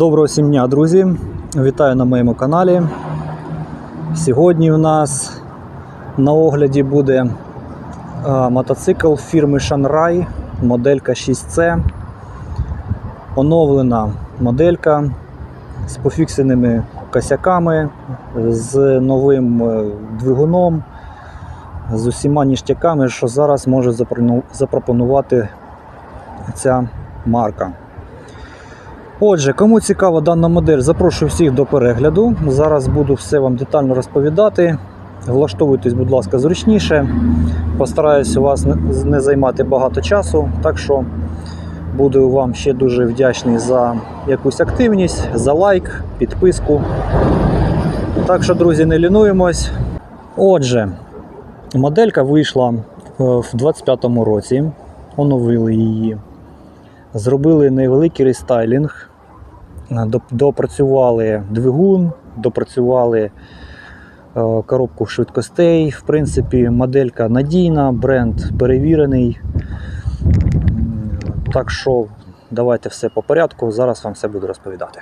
Доброго всім дня, друзі! Вітаю на моєму каналі. Сьогодні в нас на огляді буде мотоцикл фірми Шанрай, моделька 6C. Оновлена моделька з пофіксеними косяками, з новим двигуном, з усіма ніштяками, що зараз може запропонувати ця марка. Отже, кому цікава дана модель, запрошую всіх до перегляду. Зараз буду все вам детально розповідати. Влаштовуйтесь, будь ласка, зручніше. Постараюсь вас не займати багато часу, так що буду вам ще дуже вдячний за якусь активність, за лайк, підписку. Так що, друзі, не лінуємось. Отже, моделька вийшла в 25-му році, оновили її. Зробили невеликий рестайлінг, допрацювали двигун, допрацювали коробку швидкостей. В принципі, моделька надійна, бренд перевірений. Так що давайте все по порядку, зараз вам все буду розповідати.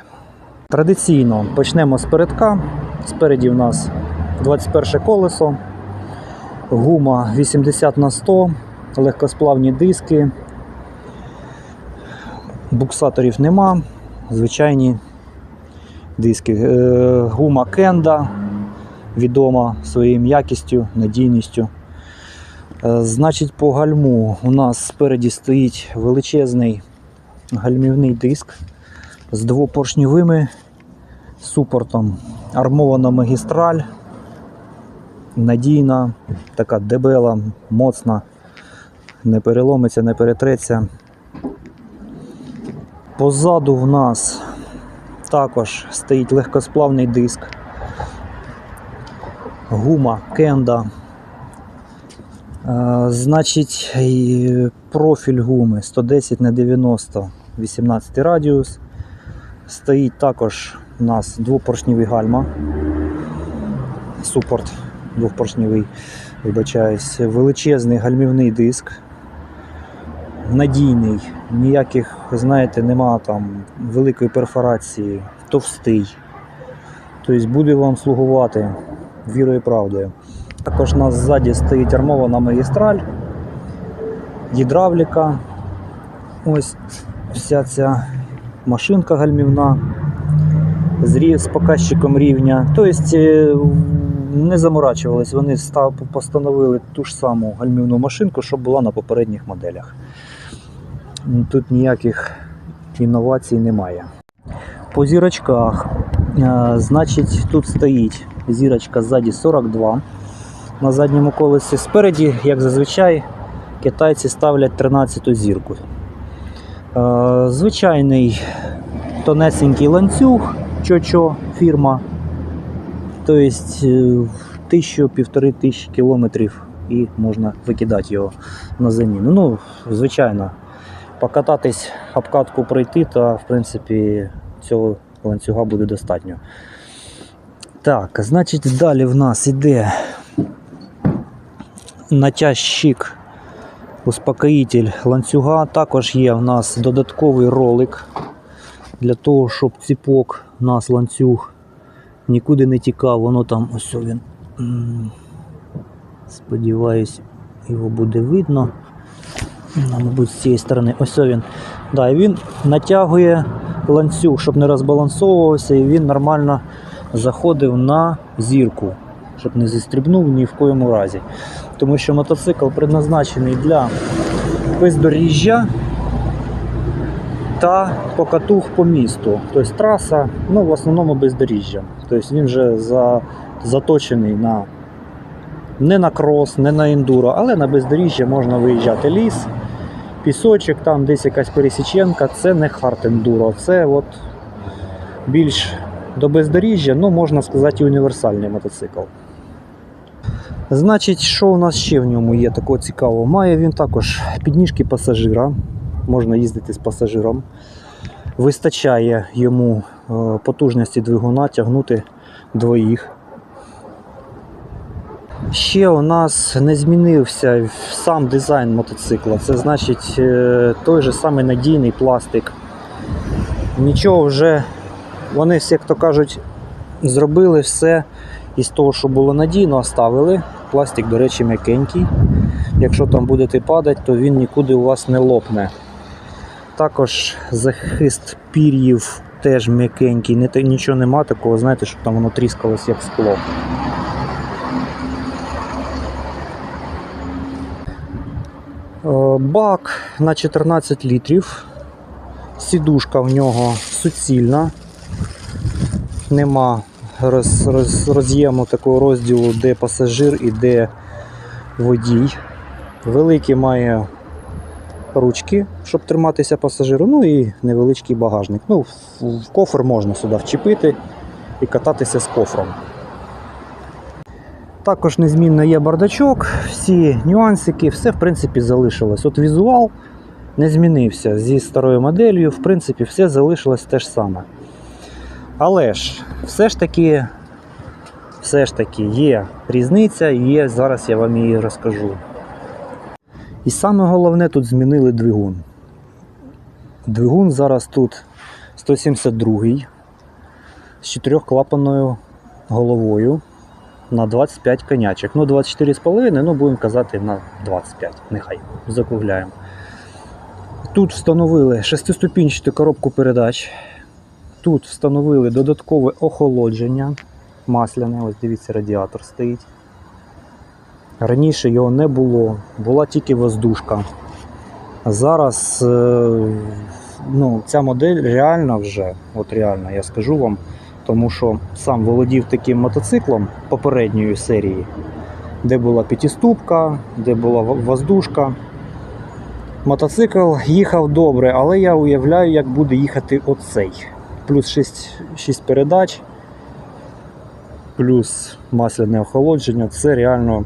Традиційно почнемо з передка. Спереді у нас 21 колесо, гума 80/100, легкосплавні диски. Буксаторів нема, звичайні диски. Гума Кенда, відома своєю якістю, надійністю. Значить, по гальму у нас спереді стоїть величезний гальмівний диск з двопоршньовими супортом. Армована магістраль, надійна, така дебела, моцна, не переломиться, не перетреться. Позаду в нас також стоїть легкосплавний диск, гума Кенда. Значить, профіль гуми 110х90, 18 радіус. Стоїть також у нас двопоршневий гальма, супорт двопоршневий, вибачаюсь, величезний гальмівний диск. Надійний, ніяких, знаєте, нема там великої перфорації, товстий. Тобто буде вам слугувати вірою і правдою. Також у нас ззаді стоїть армована магістраль, гідравліка. Ось вся ця машинка гальмівна з показчиком рівня. Тобто не заморачувались, вони постановили ту ж саму гальмівну машинку, що була на попередніх моделях. Тут ніяких інновацій немає. По зірочках, значить, тут стоїть зірочка ззаді 42 на задньому колесі. Спереді, як зазвичай, китайці ставлять 13-ту зірку. Звичайний тонесенький ланцюг, чо-чо фірма, тобто 1000-1500 кілометрів і можна викидати його на заміну. Ну, звичайно, покататись, обкатку пройти, то в принципі цього ланцюга буде достатньо. Так, значить, далі в нас іде натяжчик, успокоїтель ланцюга. Також є в нас додатковий ролик для того, щоб ціпок у нас ланцюг нікуди не тікав. Воно там, ось він, сподіваюсь, його буде видно. Мабуть, з цієї сторони. Ось він. Да, і він натягує ланцюг, щоб не розбалансовувався, і він нормально заходив на зірку, щоб не зістрибнув ні в коєму разі. Тому що мотоцикл предназначений для бездоріжжя та покатух по місту. Тобто траса, ну, в основному бездоріжжя. Тобто він вже заточений на не на крос, не на ендуро, але на бездоріжжя можна виїжджати. Ліс, пісочок, там десь якась пересіченка, це не хард-ендуро, це от більш до бездоріжжя, ну, можна сказати, універсальний мотоцикл. Значить, що у нас ще в ньому є такого цікавого? Має він також підніжки пасажира, можна їздити з пасажиром. Вистачає йому потужності двигуна тягнути двоїх. Ще у нас не змінився сам дизайн мотоцикла. Це значить той же самий надійний пластик. Нічого вже Вони, як то кажуть, зробили все із того, що було надійно, оставили. Пластик, до речі, м'якенький. Якщо там будете падати, то він нікуди у вас не лопне. Також захист пір'їв теж м'якенький, нічого нема такого, знаєте, щоб там воно тріскалось як скло. Бак на 14 літрів. Сідушка в нього суцільна. Нема роз'єму такого розділу, де пасажир і де водій. Великий має ручки, щоб триматися пасажиру, ну і невеличкий багажник. Ну, в кофр можна сюди вчепити і кататися з кофром. Також незмінно є бардачок, всі нюансики, все в принципі залишилось. От візуал не змінився зі старою моделлю, в принципі все залишилось те ж саме. Але ж, все ж таки є різниця, є, зараз я вам її розкажу. І саме головне, тут змінили двигун. Двигун зараз тут 172-й з 4-клапанною головою на 25 конячок. Ну 24,5, ну будемо казати на 25, нехай, закругляємо. Тут встановили 6-ступінчату коробку передач. Тут встановили додаткове охолодження масляне, ось дивіться, радіатор стоїть. Раніше його не було, була тільки воздушка. А зараз ця модель реально вже, от реально, я скажу вам, тому що сам володів таким мотоциклом попередньої серії, де була п'ятиступка, де була воздушка. Мотоцикл їхав добре, але я уявляю, як буде їхати оцей. Плюс 6 передач, плюс масляне охолодження, це реально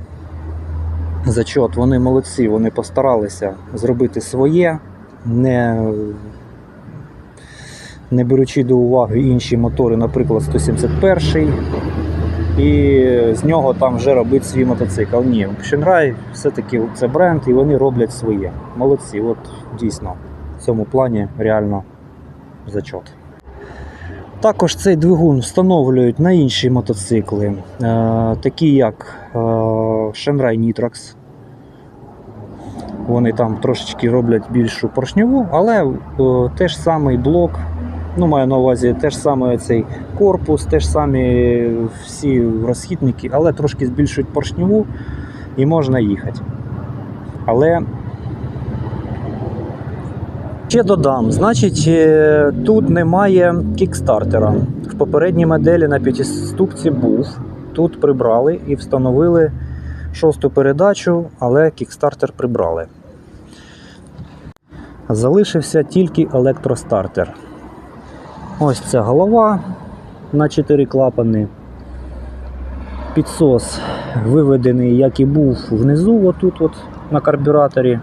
зачот. Вони молодці, вони постаралися зробити своє, не беручи до уваги інші мотори, наприклад 171-й, і з нього там вже робити свій мотоцикл. Ні, Шенрай все-таки це бренд і вони роблять своє. Молодці, от дійсно в цьому плані реально зачот. Також цей двигун встановлюють на інші мотоцикли, такі як Шенрай Nitrox. Вони там трошечки роблять більшу поршневу, але теж самий блок, ну маю на увазі теж самий цей корпус, теж самі всі розхідники, але трошки збільшують поршневу і можна їхати. Але ще додам, значить, тут немає кікстартера. В попередній моделі на п'ятиступці був. Тут прибрали і встановили 6-ту передачу, але кікстартер прибрали. Залишився тільки електростартер. Ось ця голова на 4 клапани. Підсос виведений, як і був внизу, отут от на карбюраторі.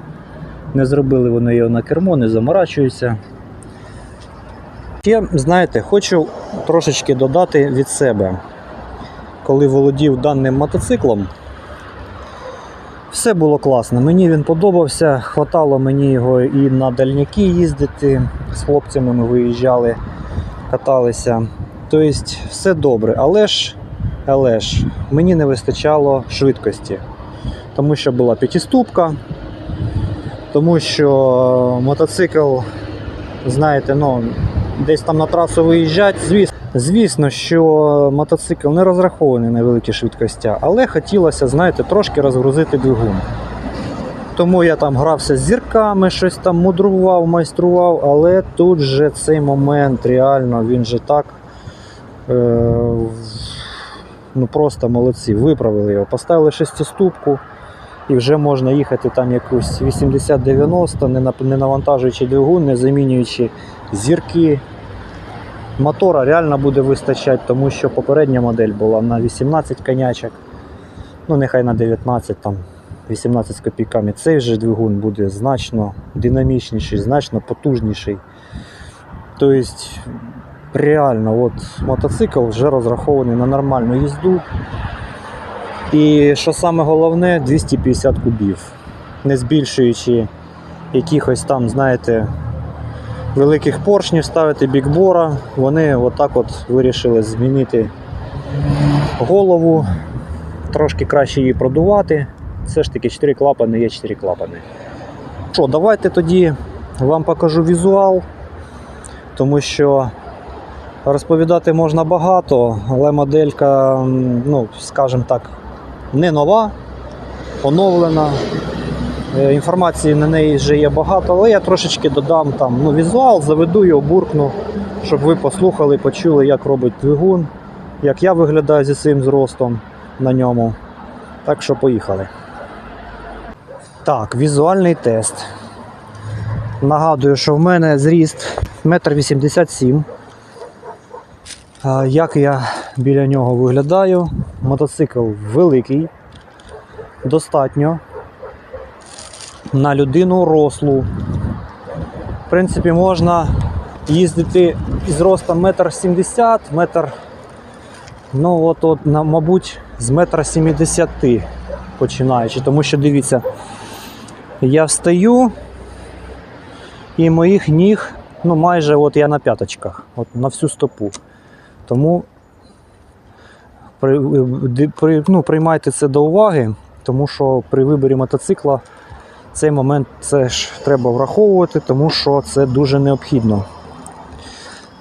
Не зробили вони його на кермо, не заморачуються. Ще, знаєте, хочу трошечки додати від себе. Коли володів даним мотоциклом, все було класно. Мені він подобався, хватало мені його і на дальняки їздити. З хлопцями ми виїжджали, каталися. Тобто все добре, але ж мені не вистачало швидкості. Тому що була п'ятиступка, тому що мотоцикл, знаєте, десь там на трасу виїжджати, звісно, що мотоцикл не розрахований на великі швидкості, але хотілося, знаєте, трошки розгрузити двигун. Тому я там грався з зірками, щось там мудрував, майстрував, але тут же цей момент, реально, він же так, просто молодці, виправили його, поставили 6-ступку. І вже можна їхати там якусь 80-90, не навантажуючи двигун, не замінюючи зірки. Мотора реально буде вистачати, тому що попередня модель була на 18 конячок. Ну нехай на 19, там 18 з копійками. Цей же двигун буде значно динамічніший, значно потужніший. Тобто реально мотоцикл вже розрахований на нормальну їзду. І що саме головне, 250 кубів, не збільшуючи якихось там, знаєте, великих поршнів ставити бікбора. Вони отак от вирішили змінити голову, трошки краще її продувати. Все ж таки 4 клапани є 4 клапани. Що, давайте тоді вам покажу візуал, тому що розповідати можна багато, але моделька, ну, скажімо так, не нова, оновлена. Інформації на неї вже є багато, але я трошечки додам там, візуал, заведу його, буркну, щоб ви послухали, почули, як робить двигун, як я виглядаю зі своїм зростом на ньому. Так що поїхали. Так, візуальний тест. Нагадую, що в мене зріст 1,87 м. Як я біля нього виглядаю? Мотоцикл великий, достатньо на людину рослу. В принципі, можна їздити із ростом 1,70 м, мабуть, з 1,70 м починаючи. Тому що, дивіться, я встаю і моїх ніг, майже я на п'яточках, на всю стопу. Тому приймайте це до уваги, тому що при виборі мотоцикла цей момент це ж треба враховувати, тому що це дуже необхідно.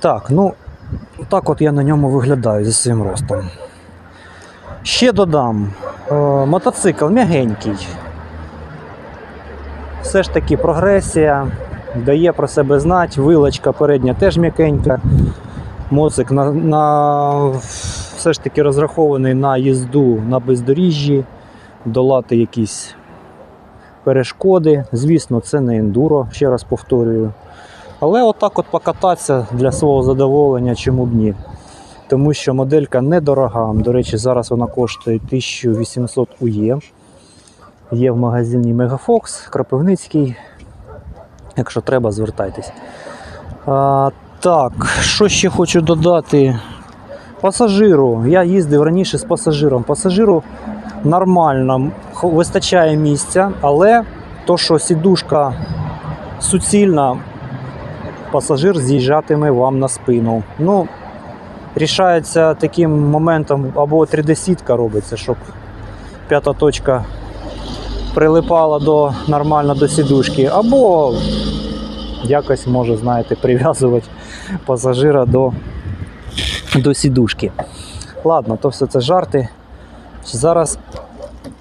Так, так от я на ньому виглядаю зі своїм ростом. Ще додам, мотоцикл м'ягенький. Все ж таки прогресія дає про себе знати, вилочка передня теж м'якенька. Моцик все ж таки розрахований на їзду на бездоріжжі, долати якісь перешкоди. Звісно, це не ендуро, ще раз повторюю. Але отак от покататися для свого задоволення, чому б ні. Тому що моделька недорога. До речі, зараз вона коштує 1800 УЄ. Є в магазині Мегафокс, Кропивницький. Якщо треба, звертайтесь. Так, що ще хочу додати? Пасажиру. Я їздив раніше з пасажиром. Пасажиру нормально, вистачає місця, але то, що сідушка суцільна, пасажир з'їжджатиме вам на спину. Рішається таким моментом, або 3D-сітка робиться, щоб п'ята точка прилипала нормально до сідушки, або якось може, знаєте, прив'язувати пасажира до сідушки. Ладно, то все це жарти. Зараз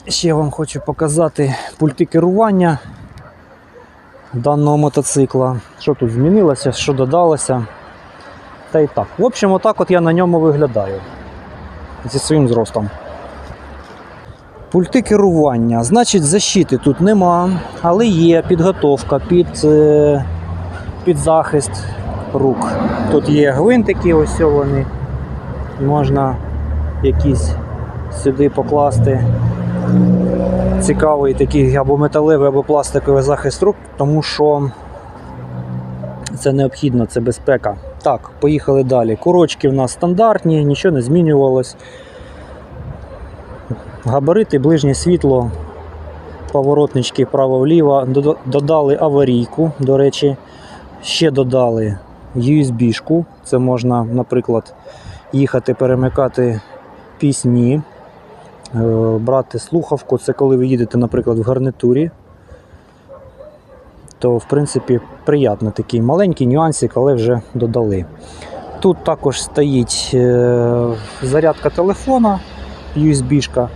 ще вам хочу показати пульти керування даного мотоцикла. Що тут змінилося, що додалося. Та й так. В общем, отак от я на ньому виглядаю зі своїм зростом. Пульти керування. Значить, защити тут нема, але є підготовка під захист рук. Тут є гвинтики, ось вони. Можна якісь сюди покласти цікавий такий або металевий, або пластиковий захист рук, тому що це необхідно, це безпека. Так, поїхали далі. Курочки в нас стандартні, нічого не змінювалось. Габарити, ближнє світло, поворотнички вправо-вліво. Додали аварійку, до речі. Ще додали USB-шку. Це можна, наприклад, їхати, перемикати пісні, брати слухавку. Це коли ви їдете, наприклад, в гарнітурі. То, в принципі, приємно такий маленький нюансик, але вже додали. Тут також стоїть зарядка телефона, USB-шка.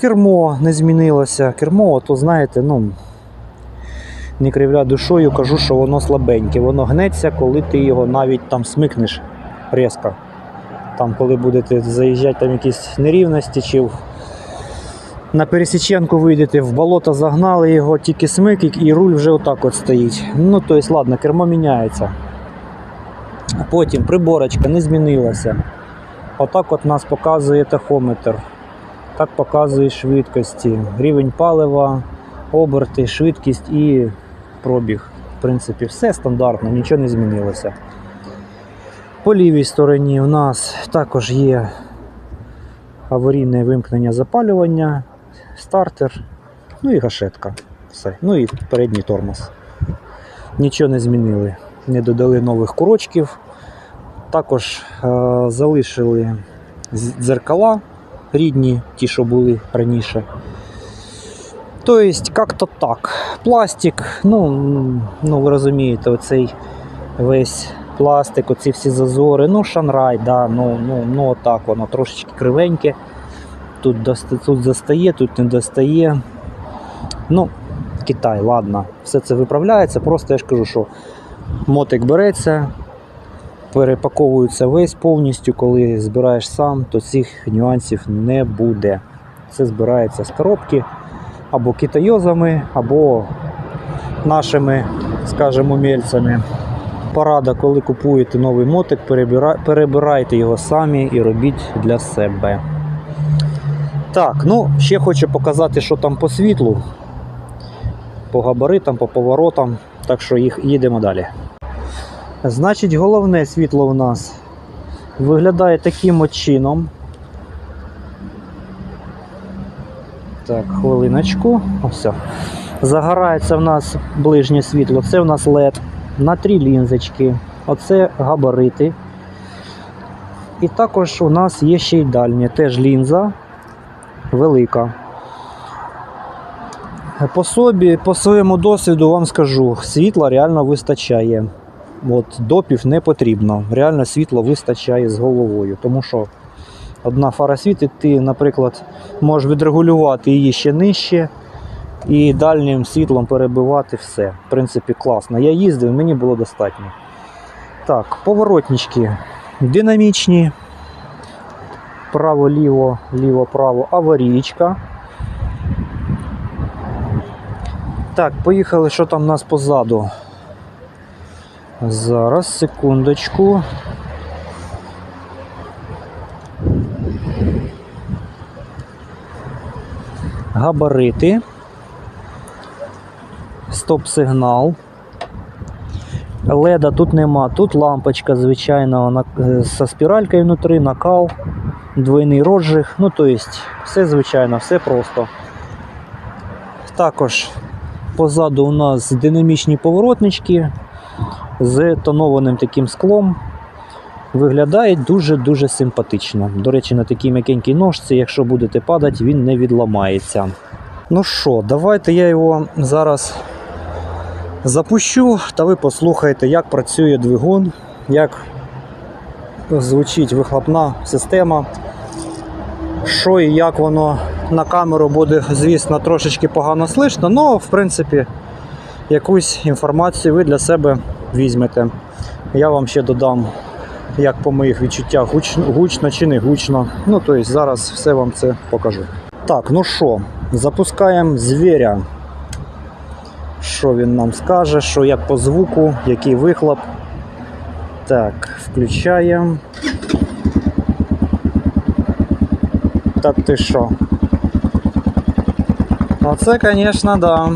Кермо не змінилося. Кермо, то знаєте, не кривля душою, кажу, що воно слабеньке. Воно гнеться, коли ти його навіть там смикнеш різко. Там, коли будете заїжджати там якісь нерівності, чи на пересіченку вийдете, в болото загнали його, тільки смик, і руль вже отак от стоїть. Тобто, ладно, кермо міняється. Потім приборочка не змінилася. Отак от нас показує тахометр. Так показує швидкості, рівень палива, оберти, швидкість і пробіг. В принципі, все стандартно, нічого не змінилося. По лівій стороні у нас також є аварійне вимкнення запалювання, стартер, і гашетка. Все. І передній тормоз. Нічого не змінили. не додали нових курочків. Також залишили дзеркала рідні, ті, що були раніше. Тобто, як-то так. Пластик, ну ви розумієте, оцей весь пластик, оці всі зазори, шанрай, да, отак воно трошечки кривеньке. Тут достає, тут не достає. Китай, ладно, все це виправляється, просто я ж кажу, що мотик береться, перепаковується весь повністю, коли збираєш сам, то цих нюансів не буде. Це збирається з коробки або китайозами, або нашими, скажімо, умільцями. Порада, коли купуєте новий мотик, перебирайте його самі і робіть для себе. Так, ще хочу показати, що там по світлу, по габаритам, по поворотам, так що їдемо далі. Значить, головне світло у нас виглядає таким от чином. Так, хвилиночку. Ось. Загорається в нас ближнє світло, це в нас LED на 3 лінзочки. Оце габарити. І також у нас є ще й дальнє, теж лінза велика. По своєму досвіду вам скажу, світла реально вистачає. Допів не потрібно, реально світло вистачає з головою, тому що одна фара світить, ти, наприклад, можеш відрегулювати її ще нижче і дальнім світлом перебивати все. В принципі, класно. Я їздив, мені було достатньо. Так, поворотнички динамічні, право-ліво, ліво-право, аварійка. Так, поїхали, що там у нас позаду. Зараз, секундочку. Габарити. Стоп-сигнал. Леда тут нема, тут лампочка звичайна зі спіралькою внутрі, накал, двойний розжиг, тобто все звичайно, все просто. Також позаду у нас динамічні поворотнички з тонованим таким склом. Виглядає дуже-дуже симпатично. До речі, на такій м'якенькій ножці, якщо будете падати, він не відламається. Ну що, давайте я його зараз запущу, та ви послухаєте, як працює двигун, як звучить вихлопна система, що і як воно на камеру буде, звісно, трошечки погано слышно, але, в принципі, якусь інформацію ви для себе візьмете. Я вам ще додам, як по моїх відчуттях, гучно чи не гучно. Тобто зараз все вам це покажу. Так, ну що, запускаємо звіря. Що він нам скаже, що як по звуку, який вихлоп. Так, включаємо. Та ти що? Оце, звісно, да.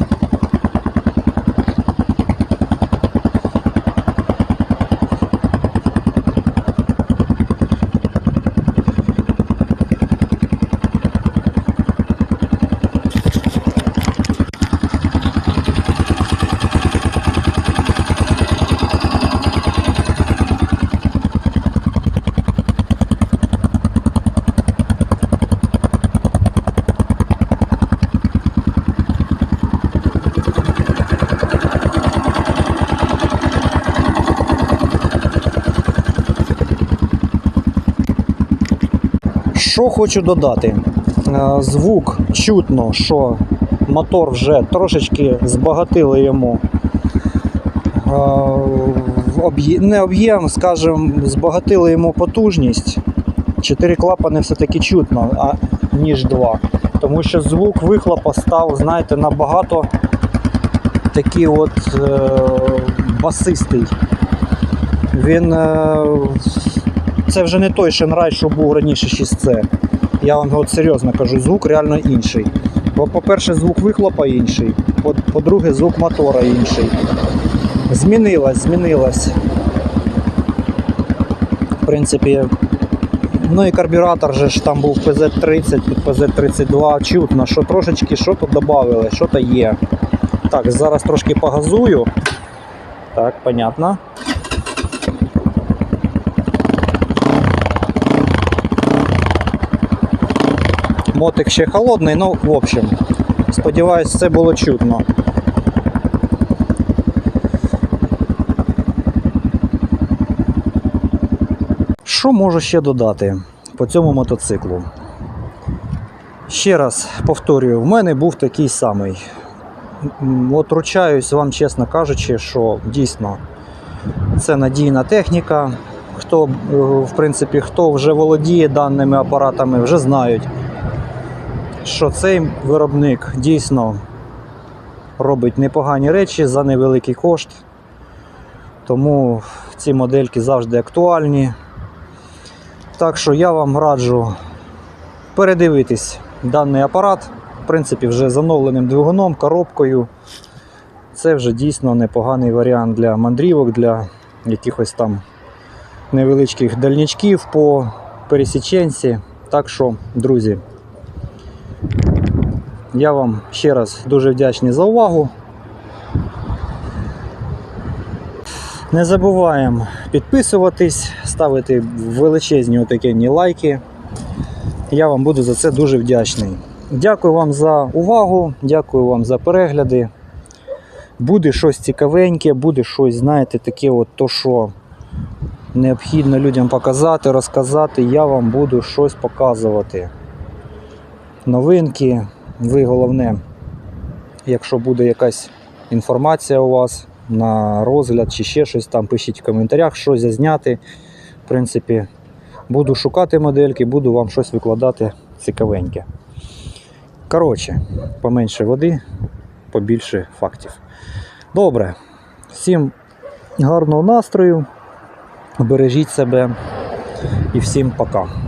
Що хочу додати, звук чутно, що мотор вже трошечки збагатили йому, не об'єм, скажімо, збагатили йому потужність. 4 клапани все-таки чутно, ніж 2. Тому що звук вихлопа став, знаєте, набагато такий басистий. Це вже не той шанрай, що був раніше 6C. Я вам серйозно кажу, звук реально інший. Бо, по-перше, звук вихлопа інший, по-друге, звук мотора інший. Змінилась. В принципі, і карбюратор же ж там був PZ30, під PZ32, чутно, що трошечки що-то додали, що-то є. Так, зараз трошки погазую. Так, понятно. мотик ще холодний, ну, в общем, сподіваюсь, це було чутно. Що можу ще додати по цьому мотоциклу? Ще раз повторюю, в мене був такий самий. От ручаюсь вам, чесно кажучи, що дійсно це надійна техніка. Хто, в принципі, хто вже володіє даними апаратами, вже знають, що цей виробник дійсно робить непогані речі за невеликий кошт. Тому ці модельки завжди актуальні. Так що я вам раджу передивитись даний апарат. В принципі, вже з оновленим двигуном, коробкою. Це вже дійсно непоганий варіант для мандрівок, для якихось там невеличких дальнячків по пересіченці. Так що, друзі, я вам ще раз дуже вдячний за увагу. Не забуваємо підписуватись, ставити величезні отакенні лайки. Я вам буду за це дуже вдячний. Дякую вам за увагу, дякую вам за перегляди. Буде щось цікавеньке, буде щось, знаєте, таке от то, що необхідно людям показати, розказати, я вам буду щось показувати. Новинки, ви головне, якщо буде якась інформація у вас на розгляд чи ще щось там, пишіть в коментарях, що зазняти. В принципі, буду шукати модельки, буду вам щось викладати цікавеньке. Коротше, поменше води, побільше фактів. Добре, всім гарного настрою, бережіть себе і всім пока.